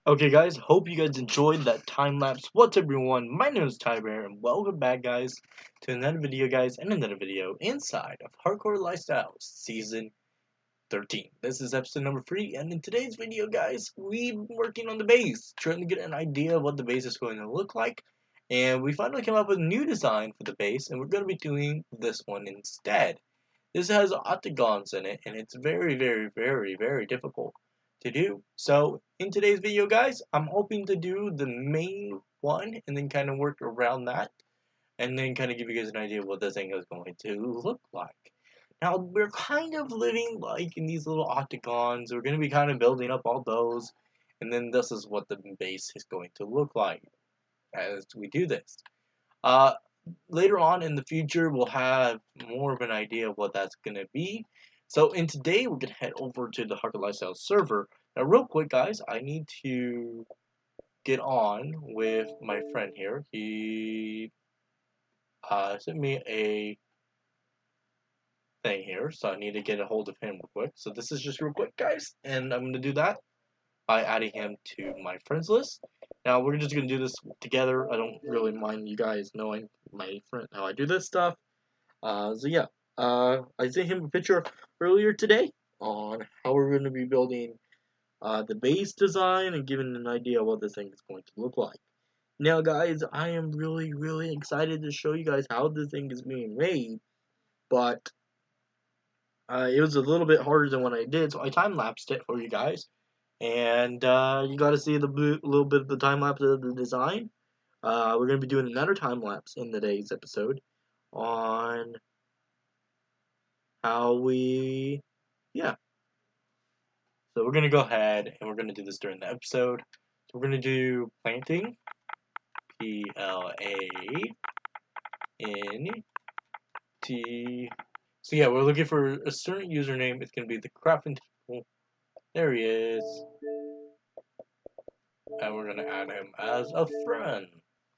Okay guys, hope you guys enjoyed that time lapse. What's up everyone, my name is TyBear and welcome back guys to another video and another video inside of Hardcore Lifestyle Season 13. This is episode number 3 and in today's video guys, we've been working on the base, trying to get an idea of what the base is going to look like. And we finally came up with a new design for the base and we're going to be doing this one instead. This has octagons in it and it's very difficult to do. So in today's video guys, I'm hoping to do the main one and then kind of work around that and then kind of give you guys an idea of what this thing is going to look like. Now we're kind of living like in these little octagons. We're going to be kind of building up all those and then this is what the base is going to look like as we do this. Uh, Later on in the future, we'll have more of an idea of what that's going to be. So in today, we're going to head over to the Hardcore Lifestyle server. Now, real quick, guys, I need to get on with my friend here. He sent me a thing here, so I need to get a hold of him real quick. So this is just real quick, guys, and I'm going to do that by adding him to my friends list. Now we're just gonna do this together. I don't really mind you guys knowing my friend how I do this stuff. So yeah, I sent him a picture earlier today on how we're gonna be building the base design and giving an idea of what this thing is going to look like. Now guys, I am really excited to show you guys how this thing is being made, but it was a little bit harder than what I did, so I time-lapsed it for you guys. And you got to see the little bit of the time lapse of the design. We're going to be doing another time lapse in today's episode on how we, yeah. So we're going to go ahead and we're going to do this during the episode. So we're going to do planting, PLANT. So yeah, we're looking for a certain username. It's going to be the crafting table. There he is. And we're going to add him as a friend.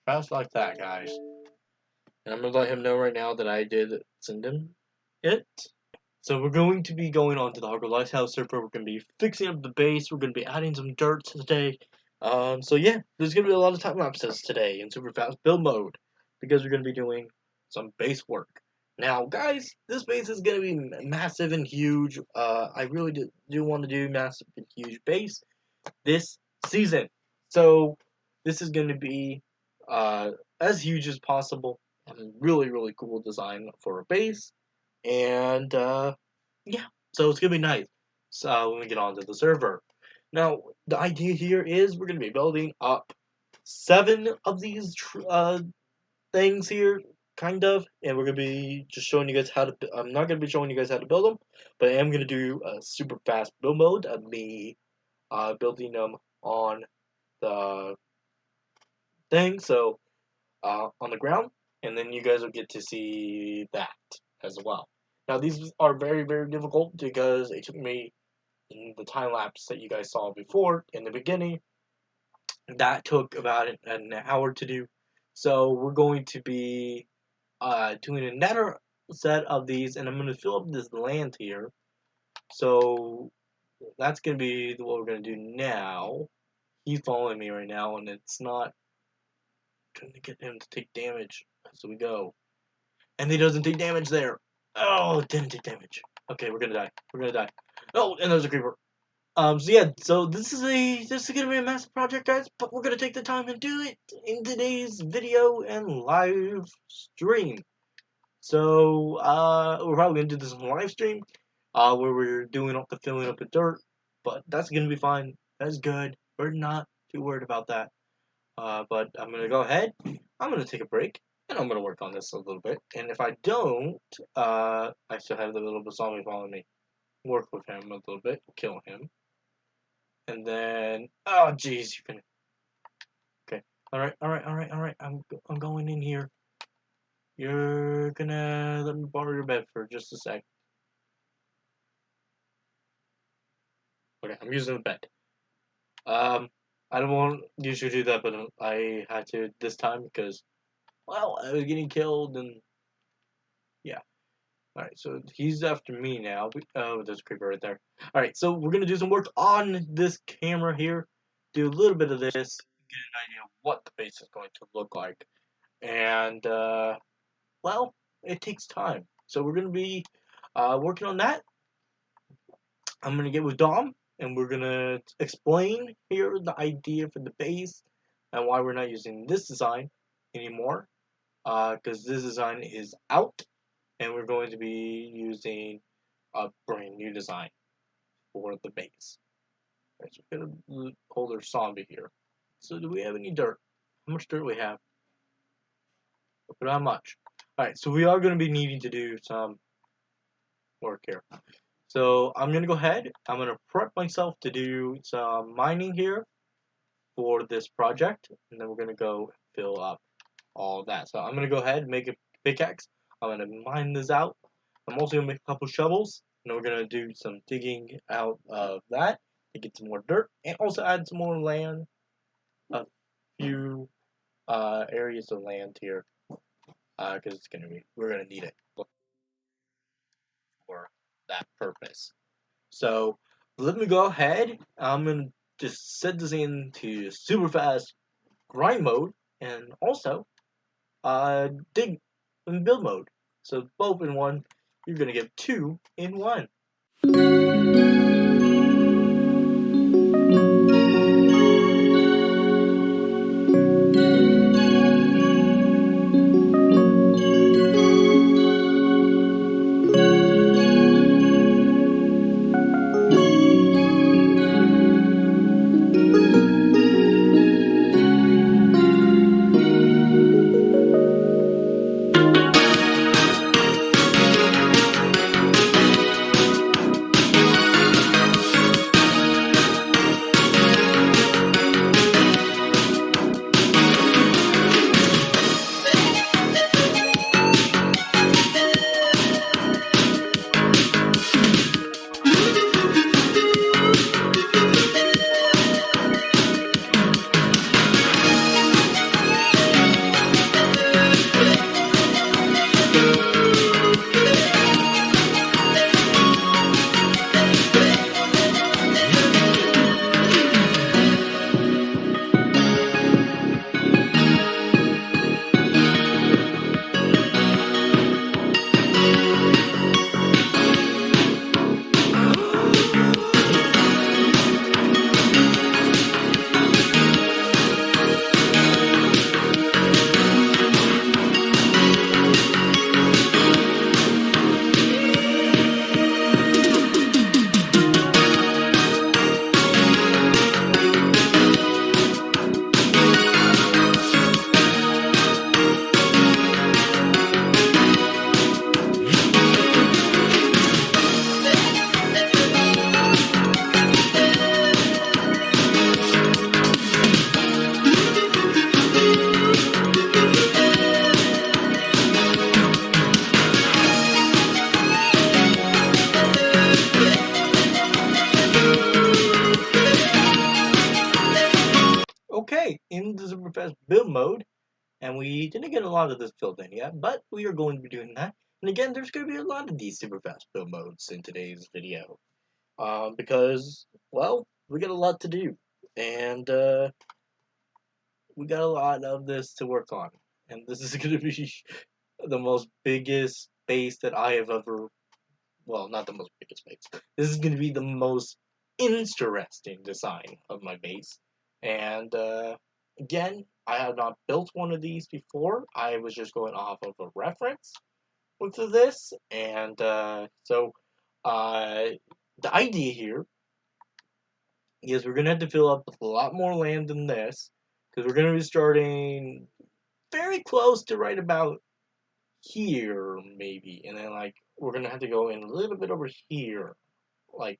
Fast like that, guys. And I'm going to let him know right now that I did send him it. So we're going to be going on to the Hardcore Lighthouse server. We're going to be fixing up the base. We're going to be adding some dirt today. So yeah, there's going to be a lot of time lapses today in super fast build mode because we're going to be doing some base work. Now, guys, this base is going to be massive and huge. I really do want to do massive and huge base this season. So this is going to be as huge as possible. And really cool design for a base. And yeah, so it's gonna be nice. So when we get onto the server. Now the idea here is we're gonna be building up 7 of these things here, kind of, and we're gonna be just showing you guys how to. I'm not gonna be showing you guys how to build them, but I am gonna do a super fast build mode of me building them on the thing. So on the ground, and then you guys will get to see that as well. Now these are very difficult because it took me in the time lapse that you guys saw before in the beginning. That took about an hour to do. So we're going to be doing another set of these, and I'm going to fill up this land here. So that's going to be what we're going to do now. He's following me right now, and it's not trying to get him to take damage as we go. And he doesn't take damage there. Oh, it didn't take damage. Okay, we're gonna die. We're gonna die. Oh, and there's a creeper. So yeah, so this is gonna be a massive project, guys, but we're gonna take the time and do it in today's video and live stream. So we're probably gonna do this on live stream, where we're doing all the filling up the dirt, but that's gonna be fine. That's good. We're not too worried about that. But I'm gonna go ahead. I'm gonna take a break, and I'm gonna work on this a little bit. And if I don't, I still have the little zombie following me. Work with him a little bit, kill him, and then oh jeez, you can. Okay, all right. I'm going in here. You're gonna let me borrow your bed for just a sec. Okay, I'm using the bed. I don't want you to do that, but I had to this time because, well, I was getting killed and yeah. Alright, so he's after me now. Oh, there's a creeper right there. Alright, so we're gonna do some work on this camera here. do a little bit of this, get an idea of what the base is going to look like. And, well, it takes time. So we're going to be working on that. I'm going to get with Dom, and we're going to explain here the idea for the base and why we're not using this design anymore. Because this design is out, and we're going to be using a brand new design for the base. Alright, so we're going to hold our zombie here. So do we have any dirt? How much dirt we have? But not much. Alright, so we are going to be needing to do some work here. So I'm going to go ahead. I'm going to prep myself to do some mining here for this project. And then we're going to go fill up all that. So I'm going to go ahead and make a pickaxe. I'm going to mine this out. I'm also going to make a couple shovels. And we're going to do some digging out of that to get some more dirt. And also add some more land. A few areas of land here. Because it's going to be, we're going to need it for that purpose. So let me go ahead. I'm going to just set this into super fast grind mode. And also dig and build mode. So both in one, you're gonna get 2 in 1. Okay, in the super fast build mode, and we didn't get a lot of this built in yet, but we are going to be doing that. And again, there's going to be a lot of these super fast build modes in today's video. Because, well, we got a lot to do. And we got a lot of this to work on. And this is going to be the most biggest base that I have ever, well, not the most biggest base. This is going to be the most interesting design of my base. And again, I have not built one of these before. I was just going off of a reference with this. And so the idea here is we're going to have to fill up a lot more land than this. Because we're going to be starting very close to right about here, maybe. And then, like, we're going to have to go in a little bit over here. Like,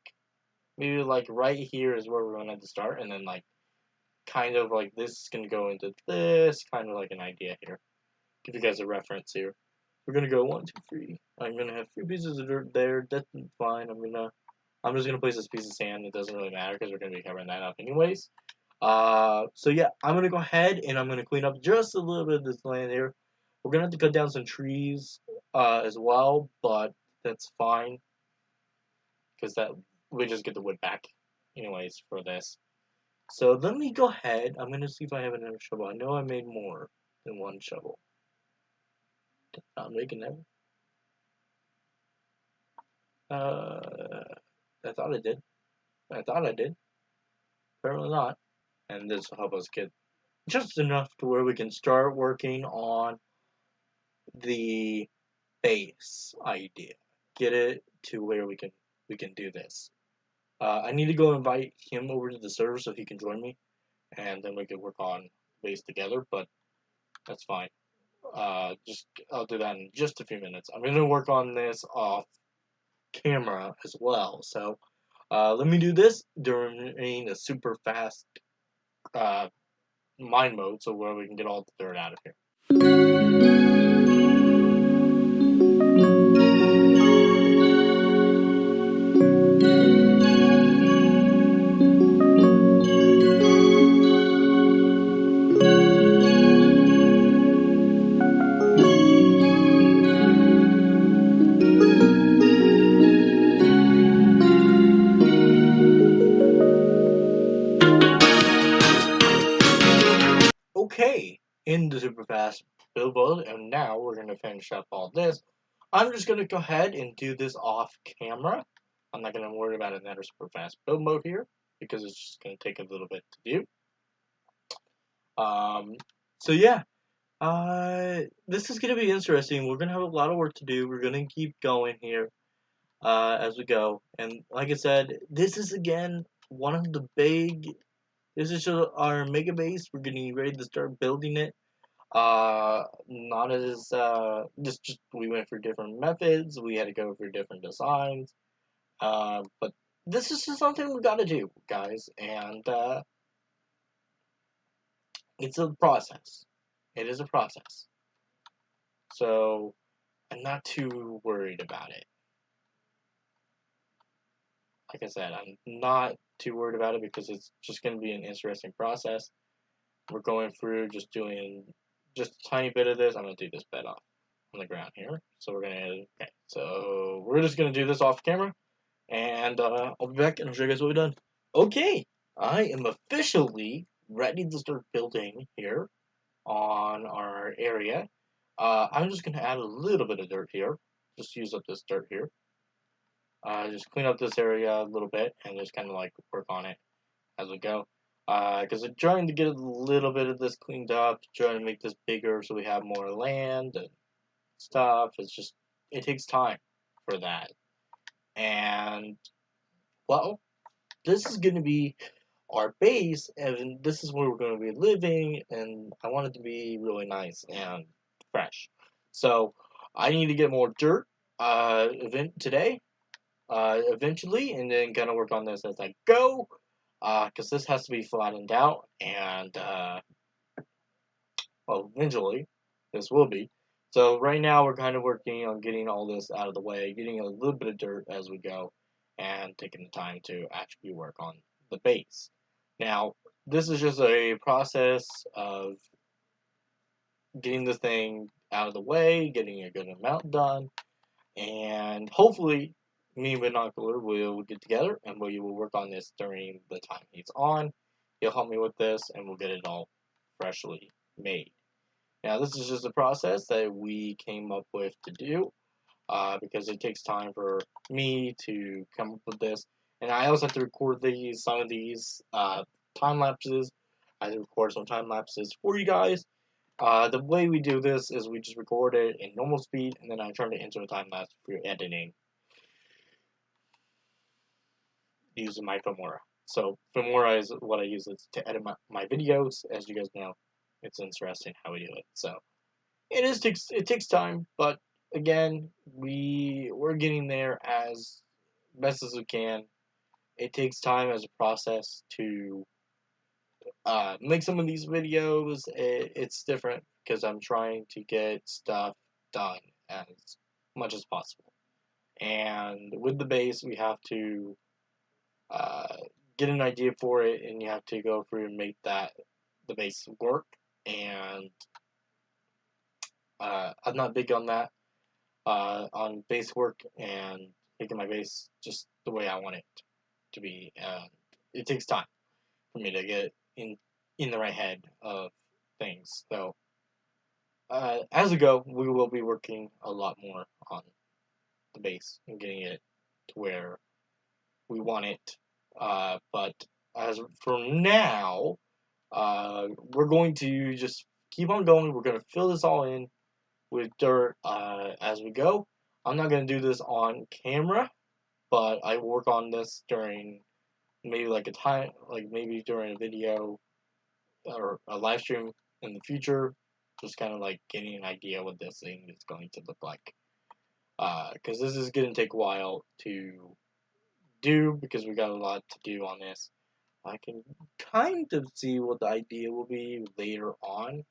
maybe, like, right here is where we're going to have to start. And then, like, kind of like this is going to go into this. Kind of like an idea here. Give you guys a reference here. We're going to go 1, 2, 3. I'm going to have 3 pieces of dirt there. That's fine. I'm just going to place this piece of sand. It doesn't really matter because we're going to be covering that up anyways. So yeah, I'm going to go ahead and I'm going to clean up just a little bit of this land here. We're going to have to cut down some trees as well, but that's fine. Because that we just get the wood back anyways for this. So let me go ahead. I'm gonna see if I have another shovel. I know I made more than one shovel. Not making that. I thought I did. I thought I did. Apparently not. And this will help us get just enough to where we can start working on the base idea. Get it to where we can do this. I need to go invite him over to the server so he can join me, and then we can work on base together. But that's fine. Just I'll do that in just a few minutes. I'm gonna work on this off camera as well. So let me do this during a super fast uh, mind mode, so where we can get all the dirt out of here. Okay, in the super fast build, and now we're gonna finish up all this. I'm just gonna go ahead and do this off camera. I'm not gonna worry about another super fast build mode here because it's just gonna take a little bit to do. So yeah, this is gonna be interesting. We're gonna have a lot of work to do. We're gonna keep going here as we go, and like I said, this is again one of the big. This is our mega base. We're getting ready to start building it. Not as just we went for different methods. We had to go for different designs. But this is just something we gotta do, guys, and it's a process. It is a process. So I'm not too worried about it. Like I said, I'm not too worried about it because it's just gonna be an interesting process. We're going through just doing just a tiny bit of this. I'm gonna do this bed off on the ground here. So we're gonna okay. So we're just gonna do this off camera, and I'll be back and I'll show you guys what we've done. Okay, I am officially ready to start building here on our area. I'm just gonna add a little bit of dirt here. Just use up this dirt here. Just clean up this area a little bit and just kind of like work on it as we go. Because I'm trying to get a little bit of this cleaned up, trying to make this bigger so we have more land and stuff. It's just, it takes time for that. And, well, this is going to be our base, and this is where we're going to be living, and I want it to be really nice and fresh. So, I need to get more dirt today, eventually, and then kind of work on this as I go. Because this has to be flattened out, and well, eventually, this will be. So right now, we're kind of working on getting all this out of the way, getting a little bit of dirt as we go, and taking the time to actually work on the base. Now, this is just a process of getting the thing out of the way, getting a good amount done, and hopefully, me and Binocular will get together and we will work on this during the time he's on. He'll help me with this and we'll get it all freshly made. Now, this is just a process that we came up with to do because it takes time for me to come up with this. And I also have to record some of these time lapses. I have to record some time lapses for you guys. The way we do this is we just record it in normal speed and then I turn it into a time lapse for editing using my Filmora. So Filmora is what I use to edit my videos. As you guys know, it's interesting how we do it. So it takes time, but again, we're getting there as best as we can. It takes time as a process to make some of these videos. It's different because I'm trying to get stuff done as much as possible. And with the base, we have to get an idea for it, and you have to go through and make the base work. And I'm not big on that, on base work and making my base just the way I want it to be. It takes time. for me to get in the right head of things. So as we go, we will be working a lot more on the base and getting it to where we want it. But as for now, we're going to just keep on going. We're going to fill this all in with dirt as we go. I'm not going to do this on camera, but I will work on this during maybe like a time, like maybe during a video or a live stream in the future. Just kind of like getting an idea what this thing is going to look like. Because this is going to take a while to do because we got a lot to do on this. I can kind of see what the idea will be later on,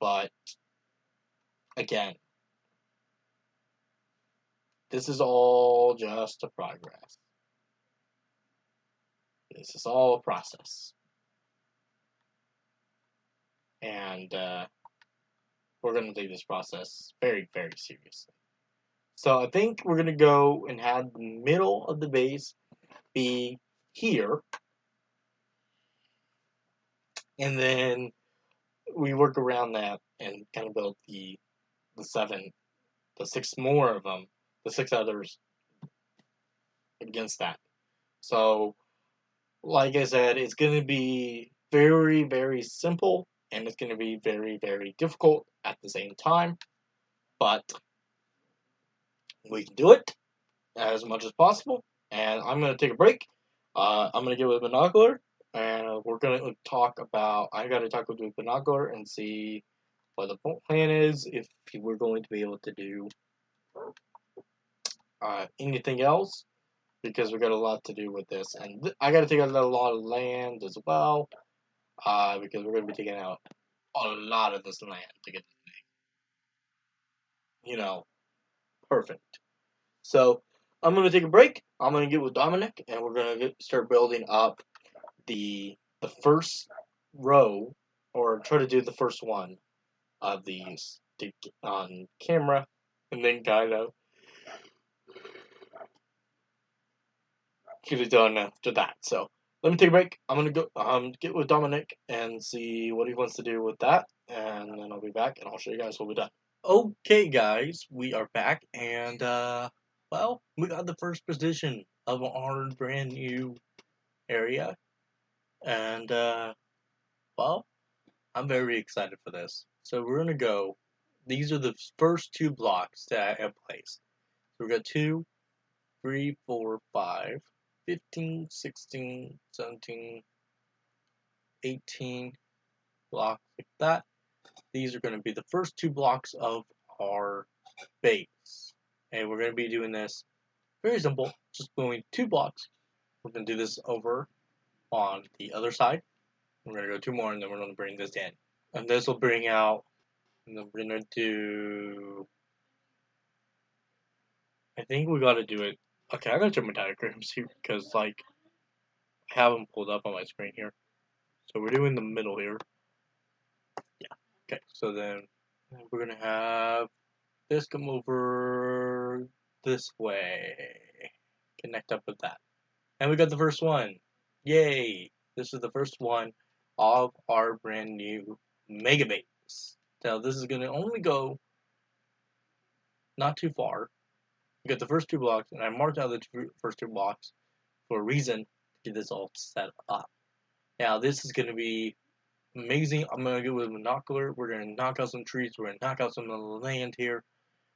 but again, this is all just a progress. This is all a process, and we're going to take this process very, very seriously. So I think we're going to go and have the middle of the base be here, and then we work around that and kind of build the six more of them, the six others against that. So, like I said, it's going to be very, very simple, and it's going to be very, very difficult at the same time, but we can do it as much as possible. And I'm going to take a break. I'm going to get with Binocular, and we're going to talk about. I got to talk with Binocular and see what the plan is, if we're going to be able to do anything else, because we got a lot to do with this, and I got to take out a lot of land as well, because we're going to be taking out a lot of this land to get this thing, perfect. So I'm going to take a break. I'm going to get with Dominic, and we're going to start building up the first row, or try to do the first one of these on camera, and then kind of get it done after that. So let me take a break. I'm gonna go get with Dominic and see what he wants to do with that, and then I'll be back and I'll show you guys what we're done. Okay, guys, we are back, and well, we got the first position of our brand new area, and well, I'm very excited for this. So we're gonna go. These are the first two blocks that I have placed. So we got 2, 3, 4, 5, 15, 16, 17, 18 blocks like that. These are going to be the first two blocks of our base. And we're going to be doing this very simple, just going 2 blocks. We're going to do this over on the other side. We're going to go 2 more, and then we're going to bring this in. And this will bring out, and then we're going to do, I think we got to do it. Okay, I got to check my diagrams here, because, like, I have them pulled up on my screen here. So we're doing the middle here. Yeah. Okay, so then we're going to have this come over this way. Connect up with that. And we got the first one. Yay! This is the first one of our brand new mega base. Now this is going to only go not too far. We got the first 2 blocks, and I marked out the first 2 blocks for a reason to get this all set up. Now this is going to be amazing. I'm going to go with Binocular. We're going to knock out some trees. We're going to knock out some of the land here.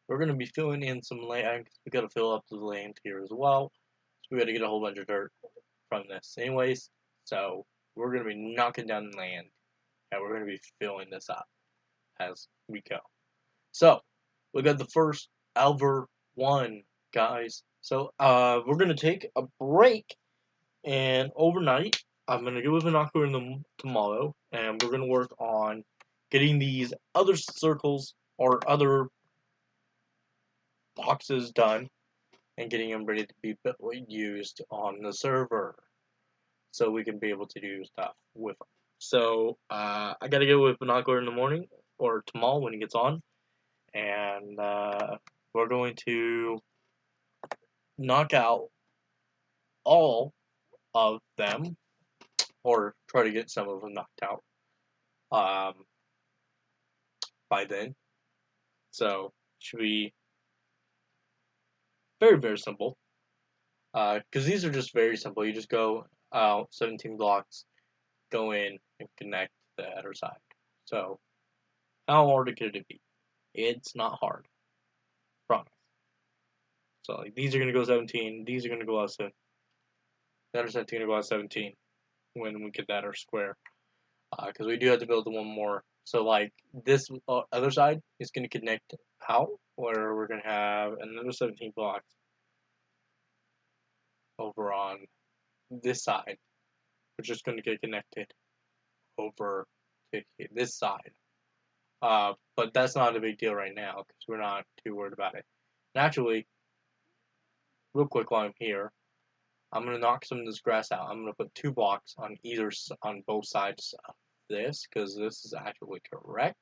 We're going to be filling in some land. We got to fill up the land here as well. So we got to get a whole bunch of dirt from this anyways. So we're going to be knocking down the land, and we're going to be filling this up as we go. So we got the first Alver 1, guys. So we're going to take a break, and overnight I'm going to go with Binocular tomorrow, and we're going to work on getting these other circles or other boxes done and getting them ready to be used on the server, so we can be able to do stuff with them. So I gotta go with Binocular in the morning or tomorrow when he gets on, and we're going to knock out all of them or try to get some of them knocked out by then. So should be very, very simple. Because these are just very simple. You just go out 17 blocks, go in, and connect the other side. So how hard could it be? It's not hard. Promise. So like these are gonna go 17. These are gonna go out 7. The other 17 are gonna go out 17 when we get that our square. Because we do have to build the one more. So like this other side is gonna connect out, where we're gonna have another 17 blocks over on this side, which is gonna get connected over to this side. But that's not a big deal right now because we're not too worried about it. And actually, real quick while I'm here, I'm gonna knock some of this grass out. I'm gonna put 2 blocks on both sides of this because this is actually correct.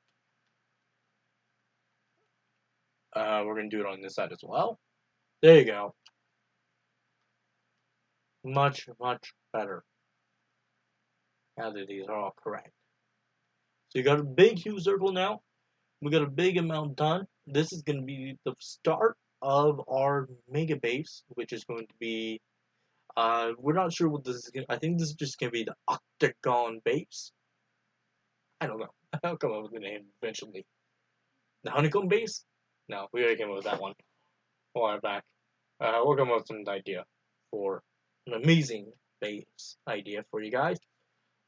We're gonna do it on this side as well. There you go. Much, much better. Now that these are all correct. So you got a big, huge circle now. We got a big amount done. This is gonna be the start of our mega base, which is going to be. We're not sure what this is gonna. I think this is just gonna be the octagon base. I don't know. I'll come up with the name eventually. The honeycomb base? No, we already came up with that one a while back. We'll come up with an idea for an amazing base idea for you guys.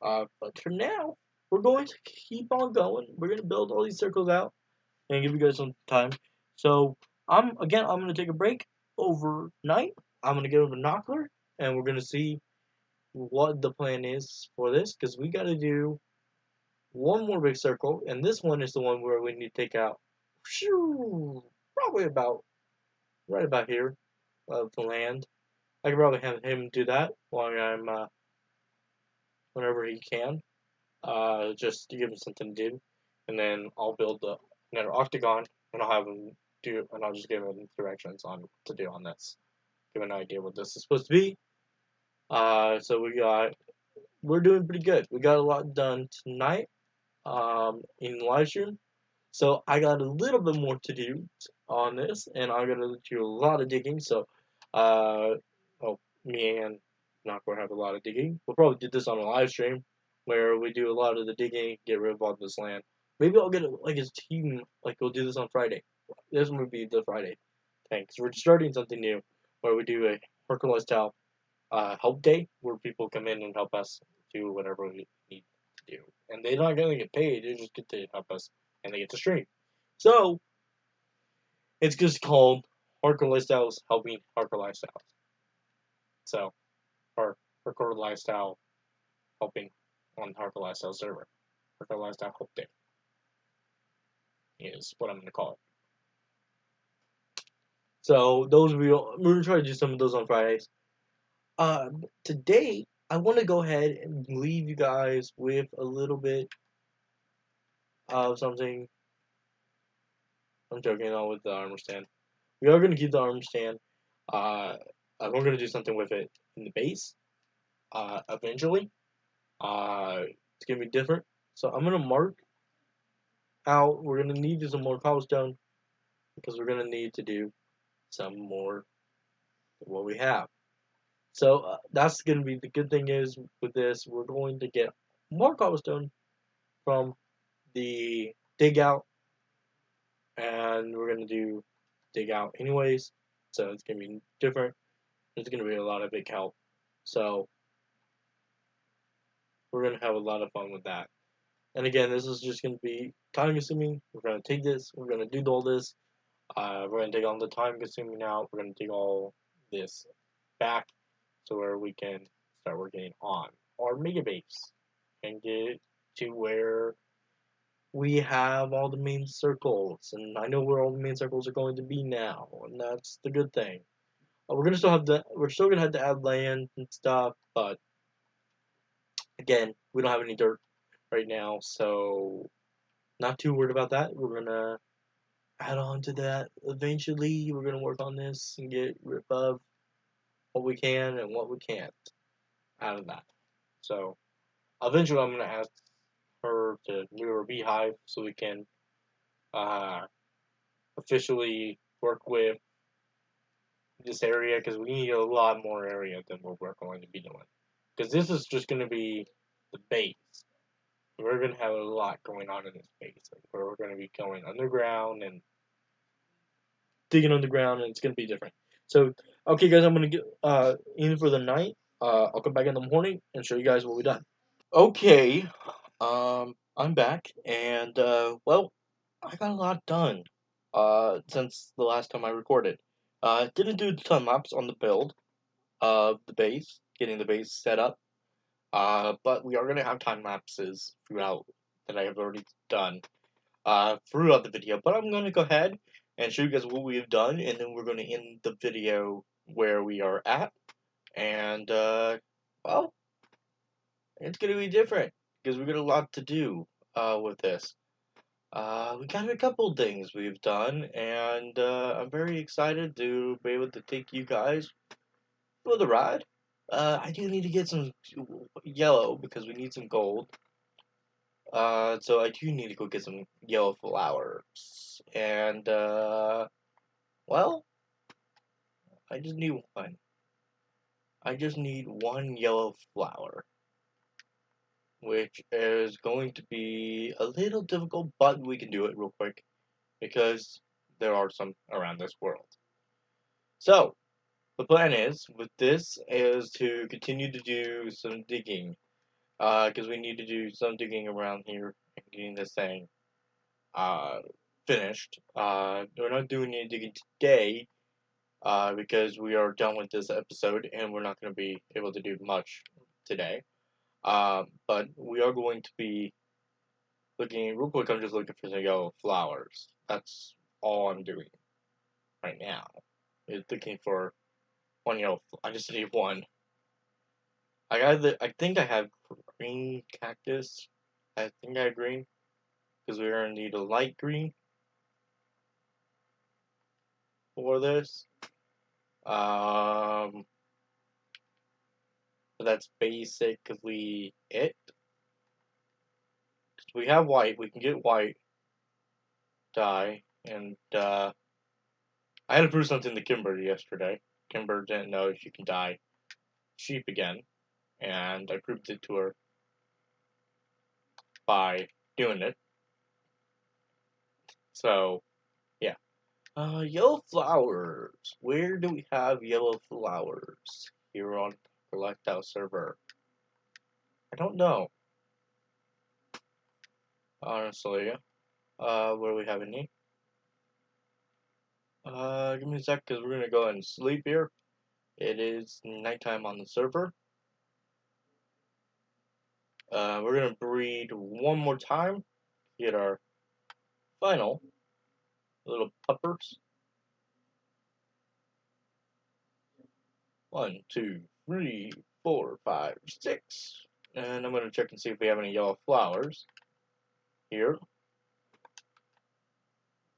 But for now, we're going to keep on going. We're gonna build all these circles out and give you guys some time. So I'm gonna take a break overnight. I'm gonna get over to Knockler and we're gonna see what the plan is for this because we gotta do one more big circle, and this one is the one where we need to take out probably about right about here of the land. I could probably have him do that while I'm whenever he can, just to give him something to do, and then I'll build another octagon, and I'll have him do, and I'll just give him directions on what to do on this, give an idea what this is supposed to be. So we're doing pretty good. We got a lot done tonight, in the live stream. So I got a little bit more to do on this, and I gotta do a lot of digging. So, well, me and Knockler have a lot of digging. We'll probably do this on a live stream where we do a lot of the digging, get rid of all this land. Maybe I'll get like his team, like we'll do this on Friday. This would be the Friday thing, because we're starting something new where we do a Hercules style help day where people come in and help us do whatever we need to do. And they're not going to get paid, they just get to help us and they get to stream. So, it's just called Hardcore Lifestyles Helping Hardcore Lifestyles. So, or Hardcore Lifestyle Helping on Hardcore Lifestyle server. Hardcore Lifestyle Help Day is what I'm going to call it. So, we're going to try to do some of those on Fridays. Today, I want to go ahead and leave you guys with a little bit of something. I'm joking on with the armor stand. We are going to keep the armor stand. We're going to do something with it in the base. Eventually. It's going to be different. So I'm going to mark out. We're going to need some more cobblestone because we're going to need to do some more of what we have. So that's going to be the good thing is with this, we're going to get more cobblestone from the dig out, and we're going to do dig out anyways, so it's going to be different. It's going to be a lot of big help, so we're going to have a lot of fun with that. And again, this is just going to be time consuming. We're going to take this, we're going to do all this, we're going to take all the time consuming now, we're going to take all this back so where we can start working on our mega base and get to where we have all the main circles, and I know where all the main circles are going to be now, and that's the good thing. We're still gonna have to add land and stuff, but again, we don't have any dirt right now, so not too worried about that. We're gonna add on to that eventually. We're gonna work on this and get above what we can and what we can't out of that. So Eventually, I'm gonna ask her to lure a beehive so we can uh, officially work with this area because we need a lot more area than what we're going to be doing. Because this is just going to be the base. We're going to have a lot going on in this base. Like, we're going to be going underground and digging underground, and it's going to be different. So, okay, guys, I'm going to get in for the night. I'll come back in the morning and show you guys what we done. Okay, I'm back, and well, I got a lot done. Since the last time I recorded. Didn't do the time lapse on the build of the base, getting the base set up. But we are gonna have time lapses throughout that I have already done throughout the video. But I'm gonna go ahead and show you guys what we have done, and then we're gonna end the video where we are at. And well, it's gonna be different because we got a lot to do with this. We got a couple things we've done, and I'm very excited to be able to take you guys for the ride. I do need to get some yellow because we need some gold. So I do need to go get some yellow flowers. And, well, I just need one. I just need one yellow flower, which is going to be a little difficult, but we can do it real quick because there are some around this world. So, the plan is, with this, is to continue to do some digging. Because we need to do some digging around here and getting this thing, finished. We're not doing any digging today, because we are done with this episode and we're not going to be able to do much today. But we are going to be looking, real quick, I'm just looking for some yellow flowers. That's all I'm doing right now, is looking for one yellow, I just need one. I think I have green cactus. I think I have green, because we're going to need a light green for this. But that's basically it. We have white, we can get white dye, and I had to prove something to Kimber yesterday. Kimber didn't know she can dye sheep again, and I proved it to her by doing it. So, yeah. Yellow flowers. Where do we have yellow flowers? Here on Collect Out server. I don't know. Honestly. What do we have any? Give me a sec, because we're gonna go ahead and sleep here. It is nighttime on the server. We're gonna breed one more time. Get our final little puppers. 1, 2, 3, 4, 5, 6. And I'm gonna check and see if we have any yellow flowers here.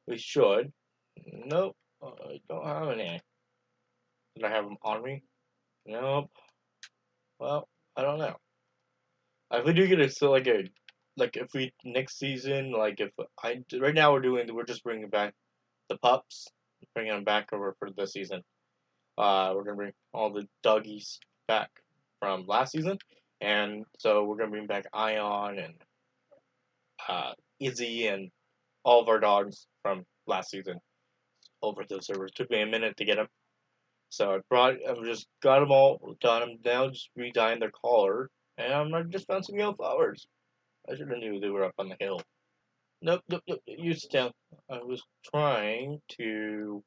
We should. Nope. I don't have any. Did I have them on me? Nope. Well, I don't know. If we do get like if we next season, like if right now we're just bringing back the pups, bringing them back over for this season. We're gonna bring all the doggies back from last season, and so we're gonna bring back Ion and Izzy and all of our dogs from last season over to the server. It took me a minute to get them, so I just got them all done. I'm now just redying their collar, and I just found some yellow flowers. I should have knew they were up on the hill. Nope, nope, nope. You sit down. I was trying to.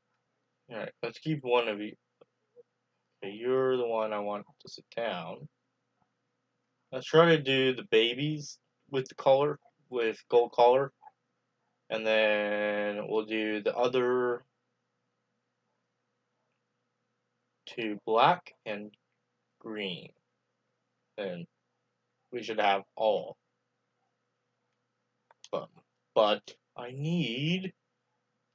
Alright, let's keep one of you. Okay, you're the one I want to sit down. Let's try to do the babies with the collar, with gold collar. And then we'll do the other two black and green. And we should have all of them. But I need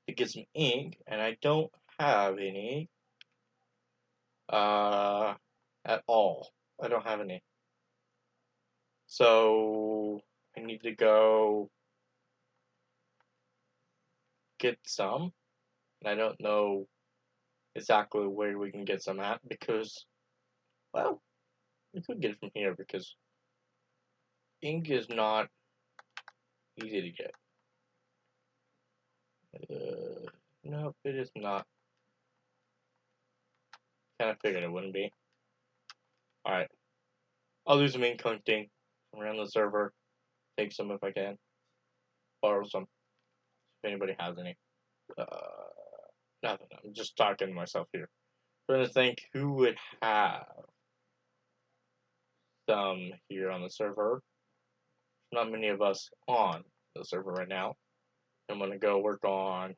to get some ink, and I don't have any at all. I don't have any. So I need to go get some. And I don't know exactly where we can get some at because, well, we could get it from here because ink is not easy to get. Nope, it is not. Kind of figured it wouldn't be. Alright. I'll do some ink hunting around the server. Take some if I can. Borrow some. If anybody has any. Nothing. I'm just talking to myself here. Trying to think who would have some here on the server. Not many of us on the server right now. I'm gonna go work on.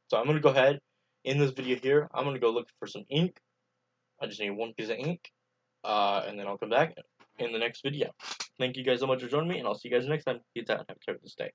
So I'm gonna go ahead in this video here. I'm gonna go look for some ink. I just need one piece of ink, and then I'll come back in the next video. Thank you guys so much for joining me, and I'll see you guys next time. Peace out and have a terrific day.